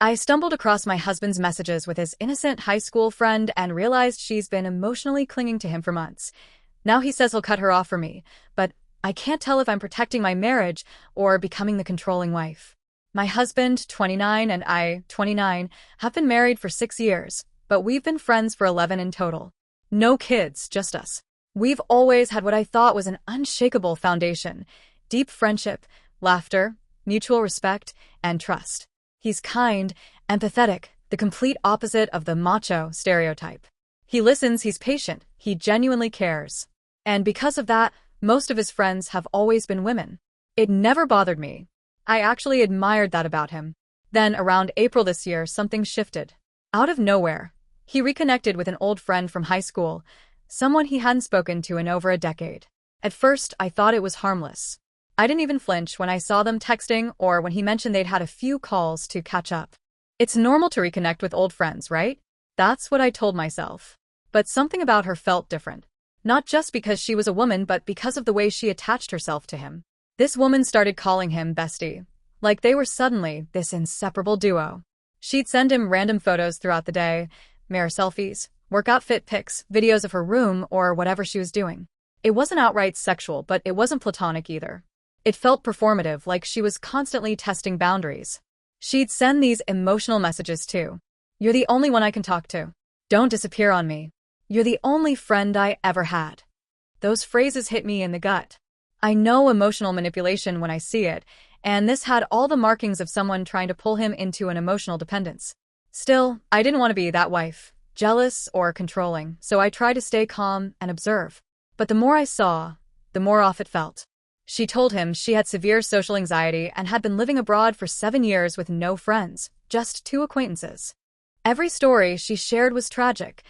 I stumbled across my husband's messages with his innocent high school friend and realized she's been emotionally clinging to him for months. Now he says he'll cut her off for me, but I can't tell if I'm protecting my marriage or becoming the controlling wife. My husband, 29, and I, 29, have been married for 6 years, but we've been friends for 11 in total. No kids, just us. We've always had what I thought was an unshakable foundation: deep friendship, laughter, mutual respect, and trust. He's kind, empathetic, the complete opposite of the macho stereotype. He listens, he's patient, he genuinely cares. And because of that, most of his friends have always been women. It never bothered me. I actually admired that about him. Then, around April this year, something shifted. Out of nowhere, he reconnected with an old friend from high school, someone he hadn't spoken to in over a decade. At first, I thought it was harmless. I didn't even flinch when I saw them texting or when he mentioned they'd had a few calls to catch up. It's normal to reconnect with old friends, right? That's what I told myself. But something about her felt different. Not just because she was a woman, but because of the way she attached herself to him. This woman started calling him bestie, like they were suddenly this inseparable duo. She'd send him random photos throughout the day, mirror selfies, workout fit pics, videos of her room, or whatever she was doing. It wasn't outright sexual, but it wasn't platonic either. It felt performative, like she was constantly testing boundaries. She'd send these emotional messages too. "You're the only one I can talk to. Don't disappear on me. You're the only friend I ever had." Those phrases hit me in the gut. I know emotional manipulation when I see it, and this had all the markings of someone trying to pull him into an emotional dependence. Still, I didn't want to be that wife, jealous or controlling, so I tried to stay calm and observe. But the more I saw, the more off it felt. She told him she had severe social anxiety and had been living abroad for 7 years with no friends, just 2 acquaintances. Every story she shared was tragic.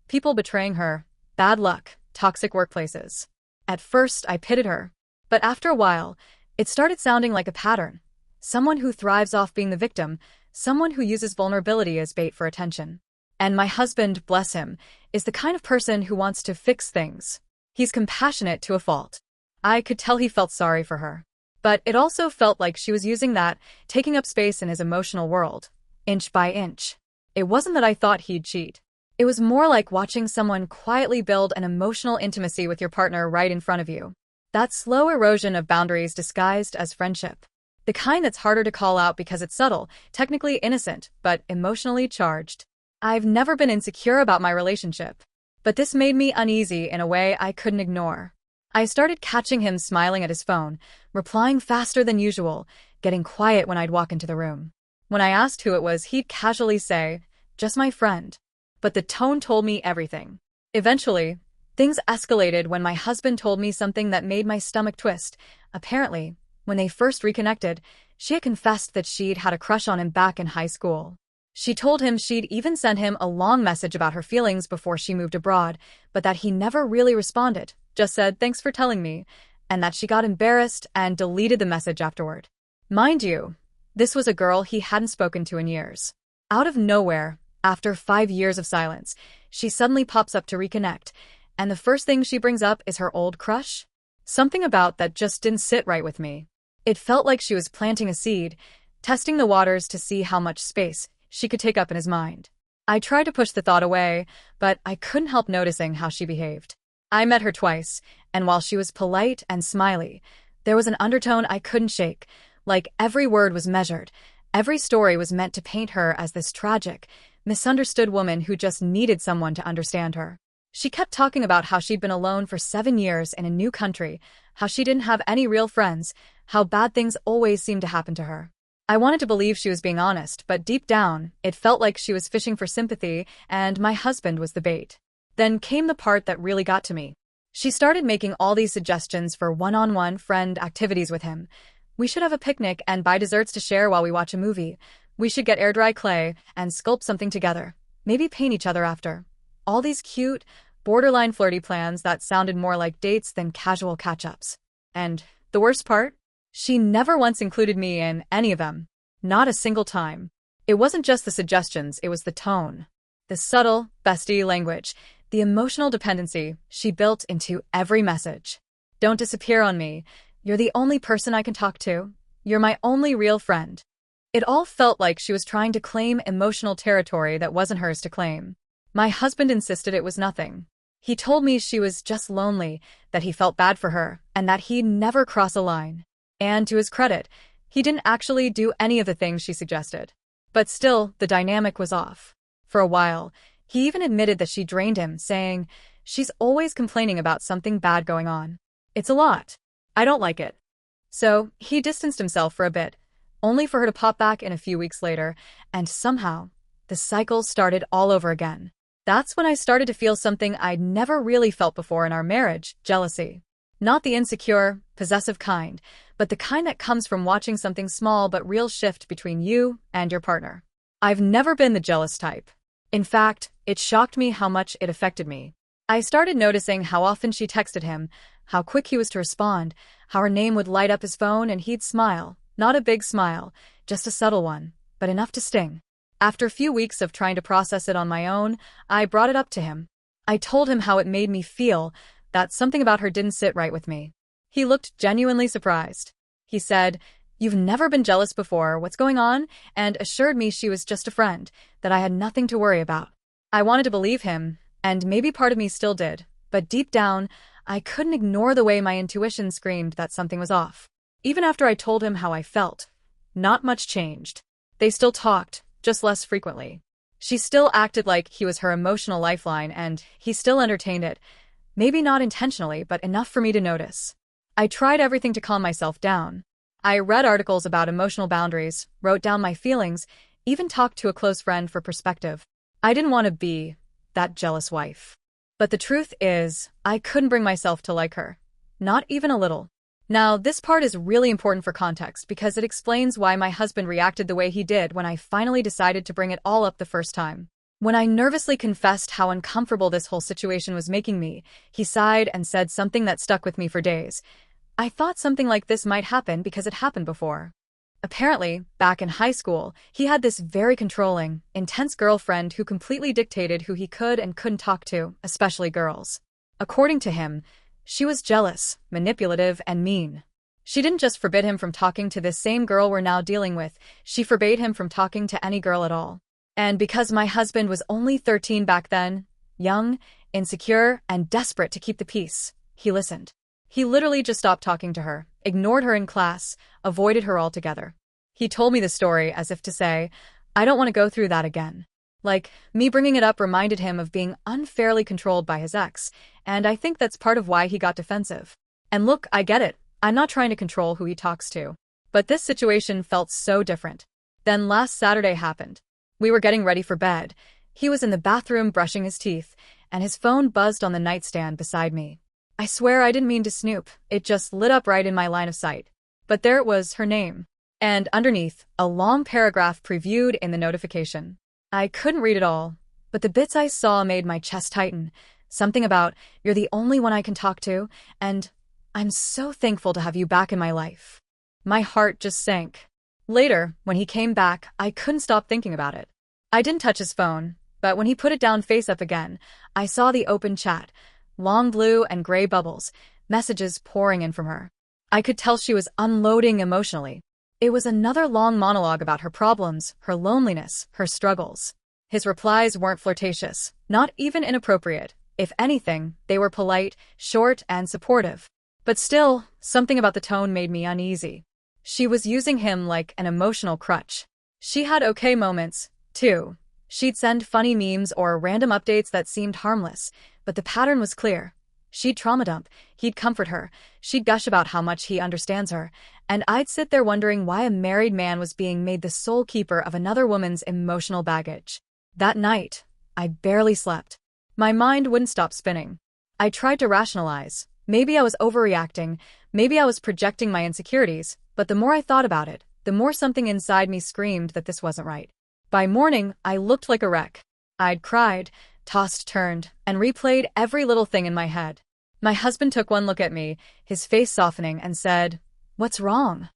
People betraying her, bad luck, toxic workplaces. At first, I pitied her. But after a while, it started sounding like a pattern. Someone who thrives off being the victim, someone who uses vulnerability as bait for attention. And my husband, bless him, is the kind of person who wants to fix things. He's compassionate to a fault. I could tell he felt sorry for her. But it also felt like she was using that, taking up space in his emotional world, inch by inch. It wasn't that I thought he'd cheat. It was more like watching someone quietly build an emotional intimacy with your partner right in front of you. That slow erosion of boundaries disguised as friendship. The kind that's harder to call out because it's subtle, technically innocent, but emotionally charged. I've never been insecure about my relationship. But this made me uneasy in a way I couldn't ignore. I started catching him smiling at his phone, replying faster than usual, getting quiet when I'd walk into the room. When I asked who it was, he'd casually say, "Just my friend." But the tone told me everything. Eventually, things escalated when my husband told me something that made my stomach twist. Apparently, when they first reconnected, she had confessed that she'd had a crush on him back in high school. She told him she'd even sent him a long message about her feelings before she moved abroad, but that he never really responded, just said, "Thanks for telling me," and that she got embarrassed and deleted the message afterward. Mind you, this was a girl he hadn't spoken to in years. Out of nowhere, after 5 years of silence, she suddenly pops up to reconnect, and the first thing she brings up is her old crush. Something about that just didn't sit right with me. It felt like she was planting a seed, testing the waters to see how much space she could take up in his mind. I tried to push the thought away, but I couldn't help noticing how she behaved. I met her twice, and while she was polite and smiley, there was an undertone I couldn't shake, like every word was measured. Every story was meant to paint her as this tragic, misunderstood woman who just needed someone to understand her. She kept talking about how she'd been alone for 7 years in a new country, how she didn't have any real friends, how bad things always seemed to happen to her. I wanted to believe she was being honest, but deep down, it felt like she was fishing for sympathy, and my husband was the bait. Then came the part that really got to me. She started making all these suggestions for one-on-one friend activities with him. We should have a picnic and buy desserts to share while we watch a movie. We should get air-dry clay and sculpt something together. Maybe paint each other after. All these cute, borderline flirty plans that sounded more like dates than casual catch-ups. And the worst part? She never once included me in any of them. Not a single time. It wasn't just the suggestions, it was the tone. The subtle, bestie language, the emotional dependency she built into every message. "Don't disappear on me. You're the only person I can talk to. You're my only real friend." It all felt like she was trying to claim emotional territory that wasn't hers to claim. My husband insisted it was nothing. He told me she was just lonely, that he felt bad for her, and that he'd never cross a line. And to his credit, he didn't actually do any of the things she suggested. But still, the dynamic was off. For a while, he even admitted that she drained him, saying, "She's always complaining about something bad going on. It's a lot. I don't like it." So, he distanced himself for a bit, only for her to pop back in a few weeks later, and somehow, the cycle started all over again. That's when I started to feel something I'd never really felt before in our marriage: jealousy. Not the insecure, possessive kind, but the kind that comes from watching something small but real shift between you and your partner. I've never been the jealous type. In fact, it shocked me how much it affected me. I started noticing how often she texted him, how quick he was to respond, how her name would light up his phone and he'd smile. Not a big smile, just a subtle one, but enough to sting. After a few weeks of trying to process it on my own, I brought it up to him. I told him how it made me feel, that something about her didn't sit right with me. He looked genuinely surprised. He said, "You've never been jealous before, what's going on?" and assured me she was just a friend, that I had nothing to worry about. I wanted to believe him, and maybe part of me still did, but deep down, I couldn't ignore the way my intuition screamed that something was off. Even after I told him how I felt, not much changed. They still talked, just less frequently. She still acted like he was her emotional lifeline, and he still entertained it. Maybe not intentionally, but enough for me to notice. I tried everything to calm myself down. I read articles about emotional boundaries, wrote down my feelings, even talked to a close friend for perspective. I didn't want to be that jealous wife. But the truth is, I couldn't bring myself to like her. Not even a little. Now, this part is really important for context because it explains why my husband reacted the way he did when I finally decided to bring it all up the first time. When I nervously confessed how uncomfortable this whole situation was making me, he sighed and said something that stuck with me for days. "I thought something like this might happen because it happened before." Apparently, back in high school, he had this very controlling, intense girlfriend who completely dictated who he could and couldn't talk to, especially girls. According to him, she was jealous, manipulative, and mean. She didn't just forbid him from talking to this same girl we're now dealing with, she forbade him from talking to any girl at all. And because my husband was only 13 back then, young, insecure, and desperate to keep the peace, he listened. He literally just stopped talking to her, ignored her in class, avoided her altogether. He told me the story as if to say, "I don't want to go through that again." Like, me bringing it up reminded him of being unfairly controlled by his ex, and I think that's part of why he got defensive. And look, I get it. I'm not trying to control who he talks to. But this situation felt so different. Then last Saturday happened. We were getting ready for bed. He was in the bathroom brushing his teeth, and his phone buzzed on the nightstand beside me. I swear I didn't mean to snoop, it just lit up right in my line of sight. But there it was, her name. And underneath, a long paragraph previewed in the notification. I couldn't read it all, but the bits I saw made my chest tighten. Something about, "You're the only one I can talk to," and "I'm so thankful to have you back in my life." My heart just sank. Later, when he came back, I couldn't stop thinking about it. I didn't touch his phone, but when he put it down face up again, I saw the open chat. Long blue and gray bubbles, messages pouring in from her. I could tell she was unloading emotionally. It was another long monologue about her problems, her loneliness, her struggles. His replies weren't flirtatious, not even inappropriate. If anything, they were polite, short, and supportive. But still, something about the tone made me uneasy. She was using him like an emotional crutch. She had okay moments, too. She'd send funny memes or random updates that seemed harmless, but the pattern was clear. She'd trauma dump, he'd comfort her, she'd gush about how much he understands her, and I'd sit there wondering why a married man was being made the sole keeper of another woman's emotional baggage. That night, I barely slept. My mind wouldn't stop spinning. I tried to rationalize. Maybe I was overreacting, maybe I was projecting my insecurities, but the more I thought about it, the more something inside me screamed that this wasn't right. By morning, I looked like a wreck. I'd cried, tossed, turned, and replayed every little thing in my head. My husband took one look at me, his face softening, and said, "What's wrong?"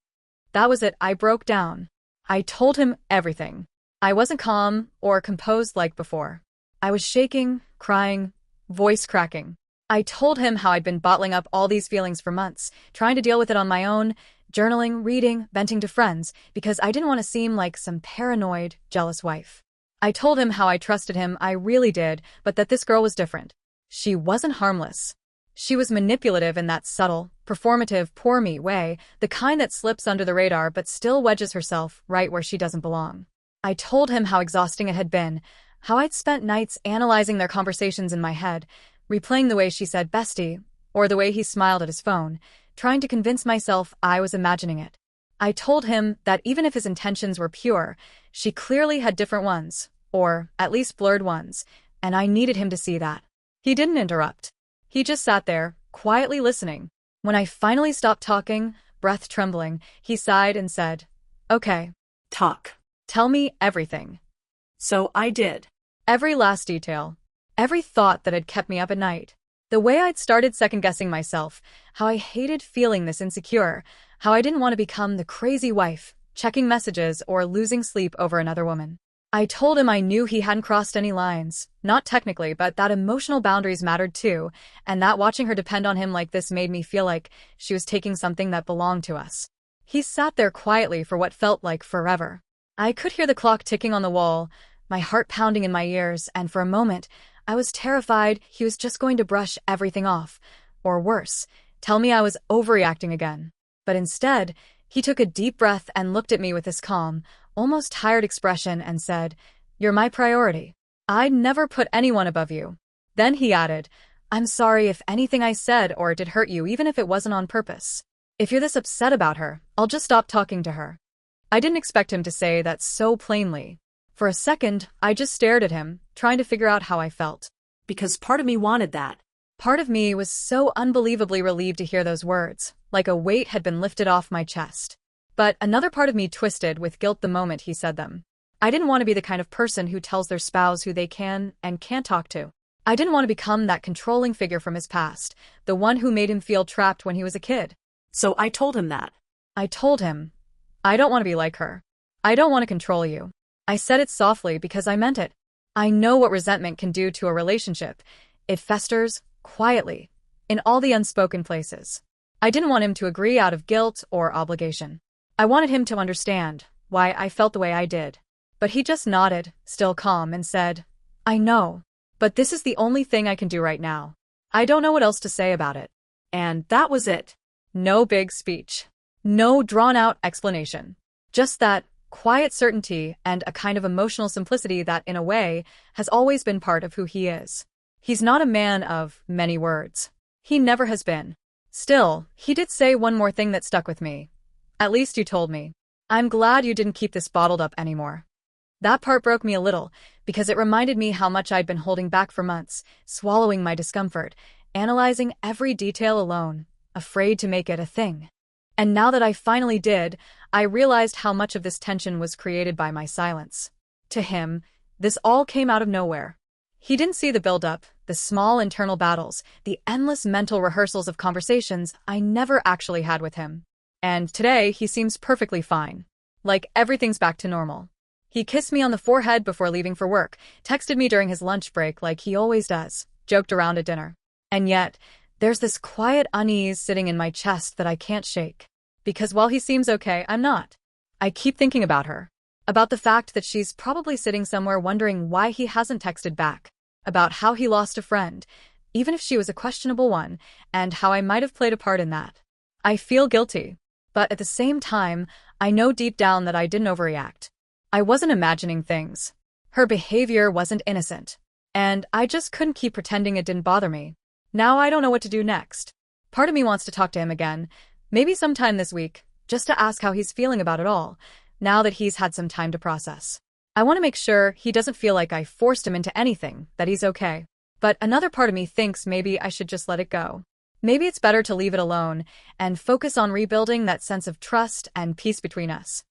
That was it, I broke down. I told him everything. I wasn't calm or composed like before. I was shaking, crying, voice cracking. I told him how I'd been bottling up all these feelings for months, trying to deal with it on my own, journaling, reading, venting to friends, because I didn't want to seem like some paranoid, jealous wife. I told him how I trusted him, I really did, but that this girl was different. She wasn't harmless. She was manipulative in that subtle, performative, poor me way, the kind that slips under the radar but still wedges herself right where she doesn't belong. I told him how exhausting it had been, how I'd spent nights analyzing their conversations in my head, replaying the way she said bestie, or the way he smiled at his phone, trying to convince myself I was imagining it. I told him that even if his intentions were pure, she clearly had different ones, or at least blurred ones, and I needed him to see that. He didn't interrupt. He just sat there, quietly listening. When I finally stopped talking, breath trembling, he sighed and said, "Okay. Talk." Tell me everything." So I did. Every last detail. Every thought that had kept me up at night. The way I'd started second-guessing myself, how I hated feeling this insecure, how I didn't want to become the crazy wife, checking messages or losing sleep over another woman. I told him I knew he hadn't crossed any lines, not technically, but that emotional boundaries mattered too, and that watching her depend on him like this made me feel like she was taking something that belonged to us. He sat there quietly for what felt like forever. I could hear the clock ticking on the wall, my heart pounding in my ears, and for a moment, I was terrified he was just going to brush everything off, or worse, tell me I was overreacting again. But instead, he took a deep breath and looked at me with this calm, almost tired expression and said, "You're my priority. I'd never put anyone above you." Then he added, "I'm sorry if anything I said or did hurt you, even if it wasn't on purpose. If you're this upset about her, I'll just stop talking to her." I didn't expect him to say that so plainly. For a second, I just stared at him, trying to figure out how I felt. Because part of me wanted that. Part of me was so unbelievably relieved to hear those words, like a weight had been lifted off my chest. But another part of me twisted with guilt the moment he said them. I didn't want to be the kind of person who tells their spouse who they can and can't talk to. I didn't want to become that controlling figure from his past, the one who made him feel trapped when he was a kid. So I told him that. I told him, "I don't want to be like her. I don't want to control you." I said it softly because I meant it. I know what resentment can do to a relationship. It festers, quietly, in all the unspoken places. I didn't want him to agree out of guilt or obligation. I wanted him to understand why I felt the way I did. But he just nodded, still calm, and said, "I know. But this is the only thing I can do right now. I don't know what else to say about it." And that was it. No big speech. No drawn-out explanation. Just that quiet certainty and a kind of emotional simplicity that, in a way, has always been part of who he is. He's not a man of many words. He never has been. Still, he did say one more thing that stuck with me. "At least you told me. I'm glad you didn't keep this bottled up anymore." That part broke me a little, because it reminded me how much I'd been holding back for months, swallowing my discomfort, analyzing every detail alone, afraid to make it a thing. And now that I finally did, I realized how much of this tension was created by my silence. To him, this all came out of nowhere. He didn't see the build-up, the small internal battles, the endless mental rehearsals of conversations I never actually had with him. And today, he seems perfectly fine. Like everything's back to normal. He kissed me on the forehead before leaving for work, texted me during his lunch break like he always does, joked around at dinner. And yet, there's this quiet unease sitting in my chest that I can't shake. Because while he seems okay, I'm not. I keep thinking about her. About the fact that she's probably sitting somewhere wondering why he hasn't texted back. About how he lost a friend, even if she was a questionable one, and how I might have played a part in that. I feel guilty. But at the same time, I know deep down that I didn't overreact. I wasn't imagining things. Her behavior wasn't innocent. And I just couldn't keep pretending it didn't bother me. Now I don't know what to do next. Part of me wants to talk to him again, maybe sometime this week, just to ask how he's feeling about it all, now that he's had some time to process. I want to make sure he doesn't feel like I forced him into anything, that he's okay. But another part of me thinks maybe I should just let it go. Maybe it's better to leave it alone and focus on rebuilding that sense of trust and peace between us.